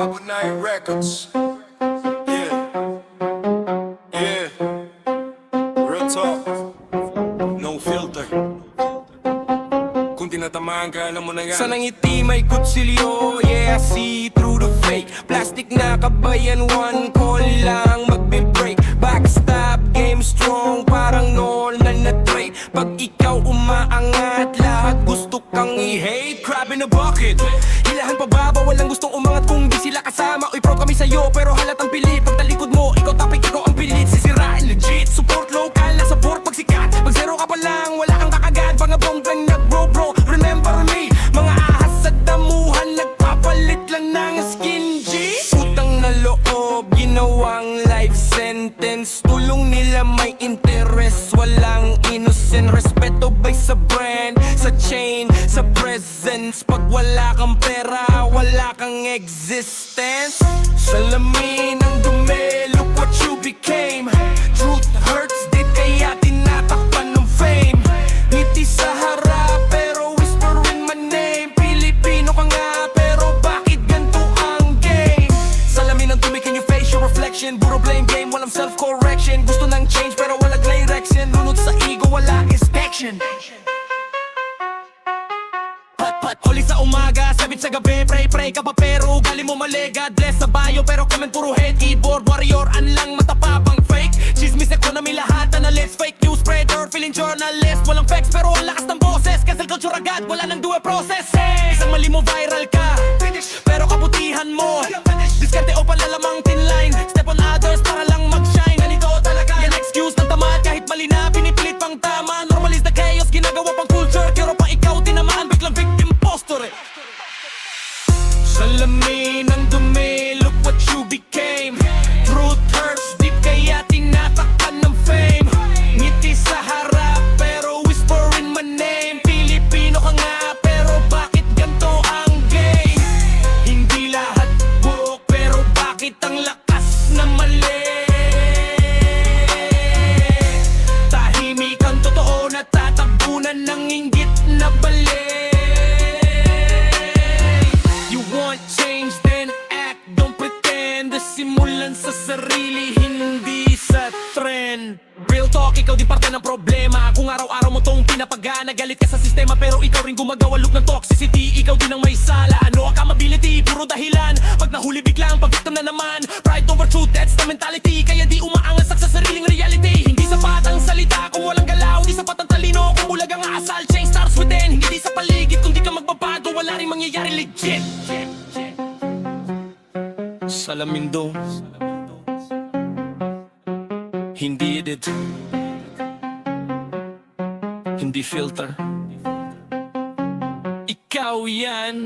Carbonite Records. Yeah, yeah. Real talk, no filter. Kung tinatamaan ka, alam mo na yan. Sa nangiti may kutsilyo, yeah, I see through the fake. Plastic na kabayan, one call lang magbe-break. Backstab, game strong, parang Nolan na trade. Pag ikaw umaangat, lahat gusto kang i-hate. Crab in a bucket, hilahan pa ba? Walang gustong umangat kung di sila kasama. Uy, proud kami sa'yo, pero halatang pilit. Pag talikod mo, ikaw topic, ikaw ang pilit. Sisirain legit, support local, na support pag sikat. Pag zero ka pa lang, wala kang kakagad. Pangabong lang nag-bro, remember me. Mga ahas sa damuhan, nagpapalit lang ng skin G. Utang na loob, ginawang life sentence. Tulong nila may interest, walang innocent. Respeto by sa brand, sa chain, sa presence. Pag wala kang pera, wala kang existence. Salamin ang dumi, look what you became. Truth hurts, di kaya tinatakpan ng fame. Ngiti sa harap, pero whispering my name. Pilipino ka nga, pero bakit ganito ang game? Salamin ang dumi, can you face your reflection? Puro blame game, walang self-correction. Gusto ng change, pero wala direction. Lunod sa ego, wala inspection. Huli sa umaga, sabit sa gabi, pray ka pa pero galing mo mali. God bless sa bio, pero comment puro head. Keyboard warrior, lang matapabang fake. Chismis economy, lahat analyst. Fake news spreader, feeling journalist. Walang facts pero ang lakas ng boses. Cancel culture agad, wala nang duwe process. Isang mali mo viral ka, pero kabutihan mo diskarte o palalamang thin line. Step on others para lang mag-shine. Ganito talaga yan, excuse ng tamad. Kahit mali na, pinipilit pang tama. Normalize the chaos, ginagawa pang culture. Pero pa ikaw, tinamaan, biglang victim impostor. Salamin ang dumi, look what you became. Truth hurts deep, kaya tinatakpan ng fame. Ngiti sa harap, pero whispering my name. Pilipino ka nga, pero bakit ganito ang game? Hindi lahat buhok, pero bakit ang lakas na mali? Tahimik ang totoo, natatabunan ng inggit na bali. Change then act, don't pretend. Simulan sa sarili, hindi sa trend. Real talk, ikaw di parte ng problema. Kung araw-araw mo tong pinapagana, galit ka sa sistema pero ikaw rin gumagawa look ng toxicity. Ikaw din ang may sala, ano accountability, puro dahilan. Pag nahuli biglang, pag-victim na naman. Pride over truth, that's the mentality. Kaya di umaangas sa sariling reality. Hindi sapat ang salita kung walang galaw. Hindi sapat ang talino kung bulag ang asal. Change starts within, hindi sa paligid. Kung di ka magbabago, wala rin mangyayari legit. Salamin do, hindi edit, hindi filter. Ikaw yan.